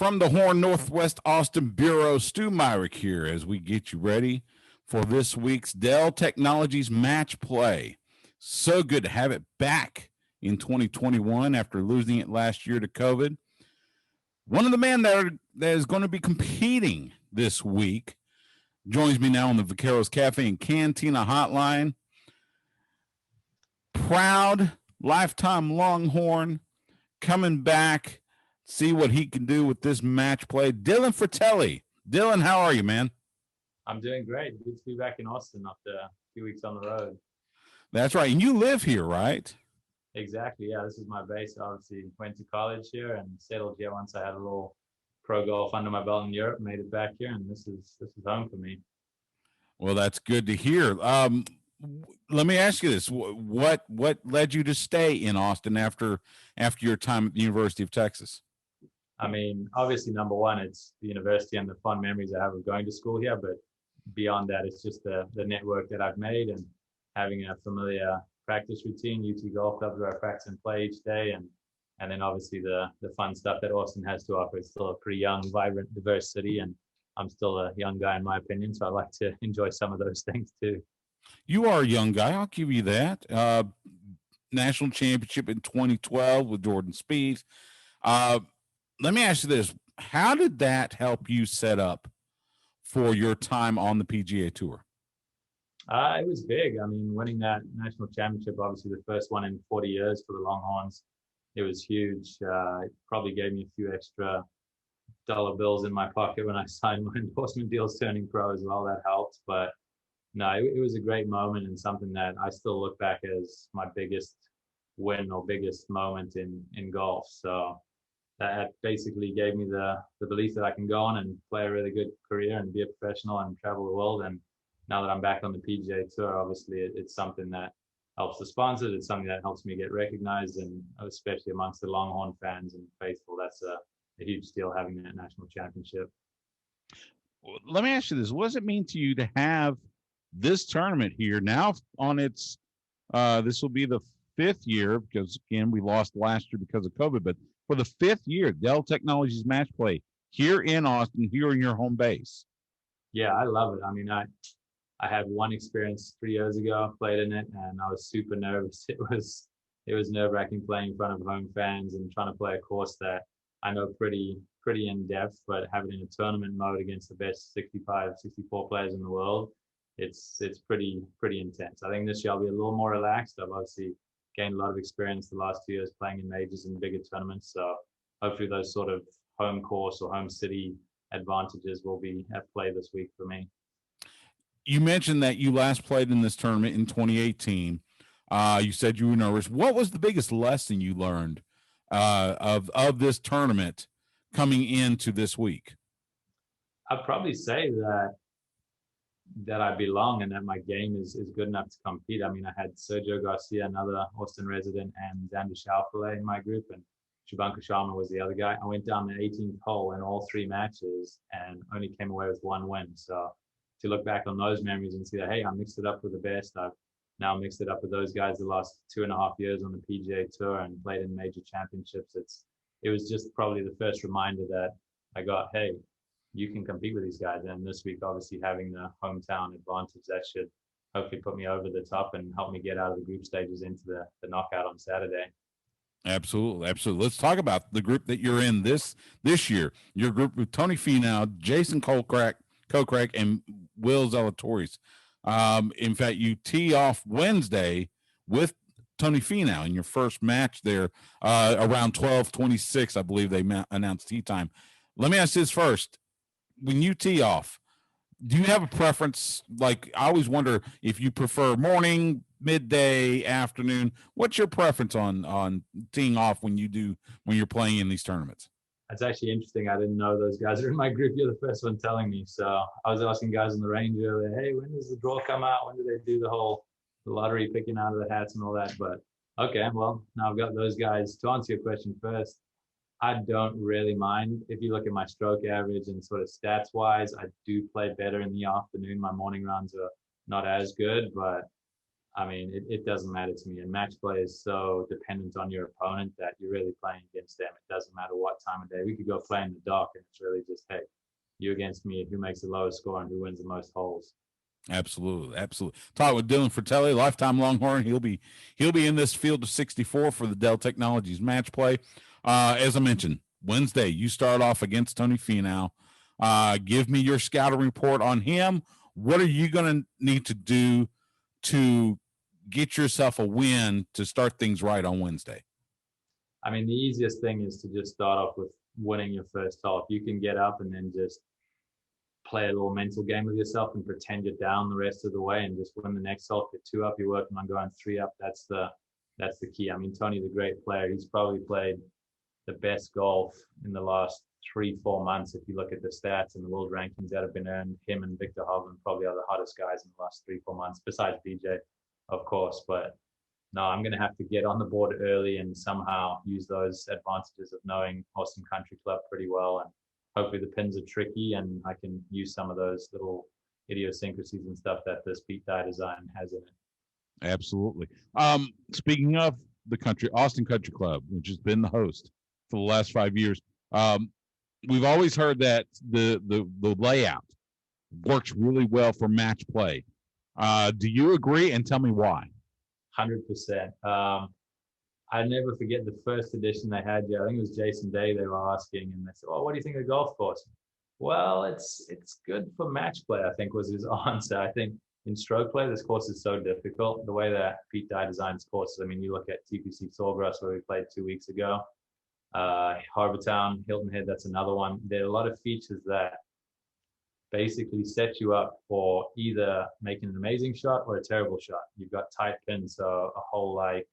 From the Horn Northwest Austin Bureau, Stu Myrick here as we get you ready for this week's Dell Technologies Match play. So good to have it back in 2021 after losing it last year to COVID. One of the men that is going to be competing this week joins me now on the Vaqueros Cafe and Cantina hotline. Proud Lifetime Longhorn coming back. See what he can do with this match play. Dylan Frittelli. Dylan, how are you, man? I'm doing great. Good to be back in Austin after a few weeks on the road. That's right. And you live here, right? Exactly. Yeah, this is my base. I obviously went to college here and settled here once I had a little pro golf under my belt in Europe, made it back here, and this is home for me. Well, that's good to hear. Let me ask you this. What led you to stay in Austin after your time at the University of Texas? I mean, obviously, number one, it's the university and the fun memories I have of going to school here. But beyond that, it's just the network that I've made and having a familiar practice routine, UT Golf Club, where I practice and play each day. And then obviously the fun stuff that Austin has to offer. It's still a pretty young, vibrant, diverse city. And I'm still a young guy, in my opinion. So I like to enjoy some of those things too. You are a young guy. I'll give you that. National championship in 2012 with Jordan Spieth. Let me ask you this. How did that help you set up for your time on the PGA Tour? It was big. I mean, winning that national championship, obviously the first one in 40 years for the Longhorns, it was huge. It probably gave me a few extra dollar bills in my pocket when I signed my endorsement deals turning pro as well. That helped. But no, it was a great moment and something that I still look back as my biggest win or biggest moment in golf. So that basically gave me the belief that I can go on and play a really good career and be a professional and travel the world. And now that I'm back on the PGA Tour, obviously it's something that helps the sponsors. It's something that helps me get recognized, and especially amongst the Longhorn fans and faithful, that's a huge deal having that national championship. Let me ask you this. What does it mean to you to have this tournament here now on its, this will be the fifth year, because again, we lost last year because of COVID, but for the fifth year, Dell Technologies Match play here in Austin, here in your home base? Yeah, I love it. I mean, I had one experience 3 years ago, played in it, and I was super nervous. It was nerve-wracking playing in front of home fans and trying to play a course that I know pretty in depth, but have it in a tournament mode against the best 65, 64 players in the world, it's pretty intense. I think this year I'll be a little more relaxed. I've obviously gained a lot of experience the last 2 years playing in majors and bigger tournaments. So hopefully those sort of home course or home city advantages will be at play this week for me. You mentioned that you last played in this tournament in 2018. You said you were nervous. What was the biggest lesson you learned of this tournament coming into this week? I'd probably say that I belong and that my game is good enough to compete. I mean, I had Sergio Garcia, another Austin resident, and Xander Schauffele in my group, and Shubhankar Sharma was the other guy. I went down the 18th hole in all three matches and only came away with one win. So to look back on those memories and see that, hey, I mixed it up with the best. I've now mixed it up with those guys the last 2.5 years on the PGA Tour and played in major championships. It was just probably the first reminder that I got, hey, you can compete with these guys. And this week, obviously having the hometown advantage, that should hopefully put me over the top and help me get out of the group stages into the knockout on Saturday. Absolutely. Let's talk about the group that you're in this year. Your group with Tony Finau, Jason Kokrak, and Will Zalatoris. In fact, you tee off Wednesday with Tony Finau in your first match there around 12:26, I believe they announced tee time. Let me ask this first. When you tee off, do you have a preference? Like, I always wonder if you prefer morning, midday, afternoon. What's your preference on teeing off when you're playing in these tournaments? That's actually interesting. I didn't know those guys are in my group. You're the first one telling me. So I was asking guys on the range earlier, hey, when does the draw come out? When do they do the lottery picking out of the hats and all that? But okay, well, now I've got those guys. To answer your question first, I don't really mind. If you look at my stroke average and sort of stats wise, I do play better in the afternoon. My morning runs are not as good, but I mean, it doesn't matter to me. And match play is so dependent on your opponent that you're really playing against them. It doesn't matter what time of day. We could go play in the dark, and it's really just, hey, you against me, who makes the lowest score and who wins the most holes. Absolutely, absolutely. Talk with Dylan Frittelli, lifetime Longhorn. He'll be in this field of 64 for the Dell Technologies match play. As I mentioned, Wednesday you start off against Tony Finau. Give me your scouting report on him. What are you going to need to do to get yourself a win to start things right on Wednesday? I mean, the easiest thing is to just start off with winning your first hole. If you can get up and then just play a little mental game with yourself and pretend you're down the rest of the way and just win the next hole. If you're 2 up, you're working on going 3 up. That's the key. I mean, Tony's a great player. He's probably played the best golf in the last 3-4 months. If you look at the stats and the world rankings that have been earned, him and Victor Hovland probably are the hottest guys in the last 3-4 months, besides BJ, of course. But no, I'm going to have to get on the board early and somehow use those advantages of knowing Austin Country Club pretty well. And hopefully the pins are tricky and I can use some of those little idiosyncrasies and stuff that this Pete Dye design has in it. Absolutely. Speaking of the Austin Country Club, which has been the host for the last 5 years, we've always heard that the layout works really well for match play. Do you agree? And tell me why. 100%. I never forget the first edition they had. I think it was Jason Day they were asking, and they said, "Oh, what do you think of the golf course?" Well, it's good for match play, I think was his answer. I think in stroke play, this course is so difficult. The way that Pete Dye designs courses, I mean, you look at TPC Sawgrass where we played 2 weeks ago, Harbour Town, Hilton Head, that's another one. There are a lot of features that basically set you up for either making an amazing shot or a terrible shot. You've got tight pins, so a hole like,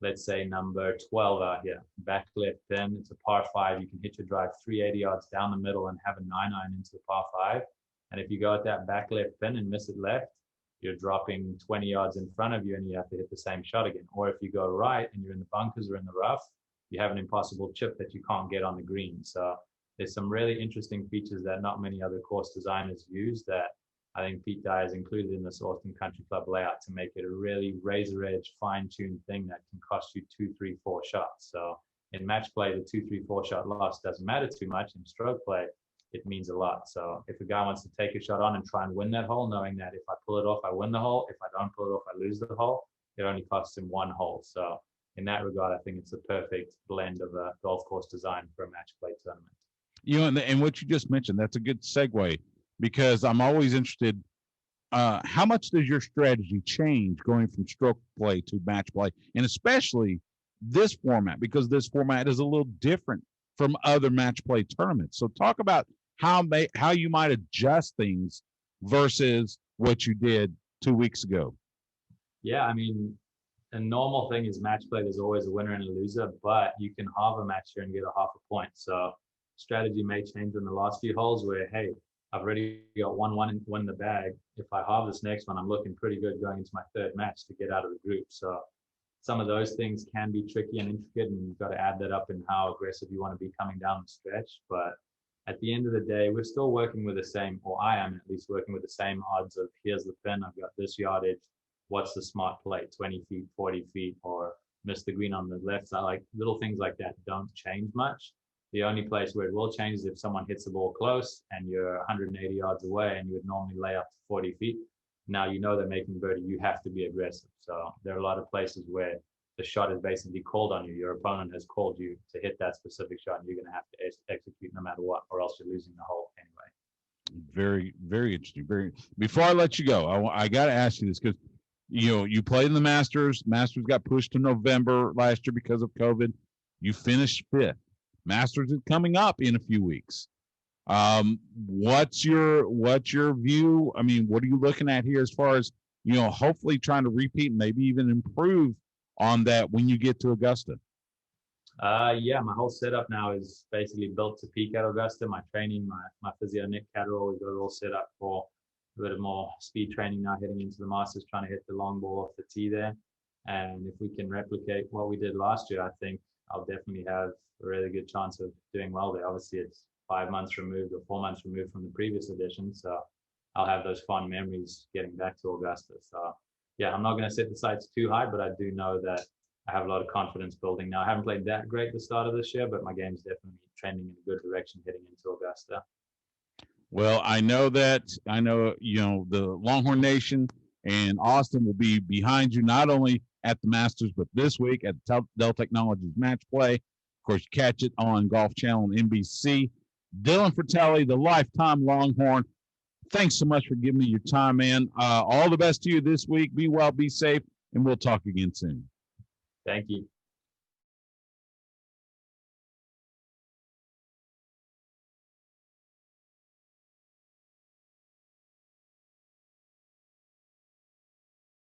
let's say number 12 out here, back left pin, it's a par 5. You can hit your drive 380 yards down the middle and have a 9-iron into the par 5. And if you go at that back left pin and miss it left, you're dropping 20 yards in front of you and you have to hit the same shot again. Or if you go right and you're in the bunkers or in the rough, you have an impossible chip that you can't get on the green. So there's some really interesting features that not many other course designers use that I think Pete Dye has included in this Austin Country Club layout to make it a really razor edge, fine-tuned thing that can cost you 2, 3, 4 shots. So in match play, the 2, 3, 4 shot loss doesn't matter too much. In stroke play, it means a lot. So if a guy wants to take a shot on and try and win that hole, knowing that if I pull it off, I win the hole. If I don't pull it off, I lose the hole. It only costs him 1 hole. So in that regard, I think it's a perfect blend of a golf course design for a match play tournament. You know, and what you just mentioned, that's a good segue because I'm always interested. How much does your strategy change going from stroke play to match play, and especially this format, because this format is a little different from other match play tournaments? So talk about how you might adjust things versus what you did 2 weeks ago. Yeah, I mean, a normal thing is match play. There's always a winner and a loser, but you can halve a match here and get a half a point. So strategy may change in the last few holes where, hey, I've already got 1-1 and win the bag. If I halve this next one, I'm looking pretty good going into my third match to get out of the group. So some of those things can be tricky and intricate, and you've got to add that up in how aggressive you want to be coming down the stretch. But at the end of the day, we're still working with the same, or I am at least working with the same odds of here's the pin, I've got this yardage, what's the smart play, 20 feet, 40 feet, or miss the green on the left side. Like little things like that don't change much. The only place where it will change is if someone hits the ball close and you're 180 yards away and you would normally lay up to 40 feet. Now you know they're making birdie, you have to be aggressive. So there are a lot of places where the shot is basically called on you. Your opponent has called you to hit that specific shot, and you're going to have to execute no matter what, or else you're losing the hole anyway. Very, very interesting. Before I let you go, I got to ask you this because you played in the Masters. Masters got pushed to November last year because of COVID. You finished 5th. Masters is coming up in a few weeks. What's your view? I mean, what are you looking at here as far as hopefully trying to repeat, maybe even improve on that when you get to Augusta? Yeah, my whole setup now is basically built to peak at Augusta. My training, my physio Nick Catterall, we've got it all set up for a bit more speed training now heading into the Masters, trying to hit the long ball off the tee there. And if we can replicate what we did last year, I think I'll definitely have a really good chance of doing well there. Obviously, it's 5 months removed or 4 months removed from the previous edition, so I'll have those fond memories getting back to Augusta. So yeah, I'm not going to set the sights too high, but I do know that I have a lot of confidence building now. I haven't played that great at the start of this year, but my game's definitely trending in a good direction heading into Augusta. Well, I know that. I know, the Longhorn Nation and Austin will be behind you, not only at the Masters, but this week at the Dell Technologies Match Play. Of course, you catch it on Golf Channel and NBC. Dylan Frittelli, the Lifetime Longhorn. Thanks so much for giving me your time, man. All the best to you this week. Be well, be safe, and we'll talk again soon. Thank you.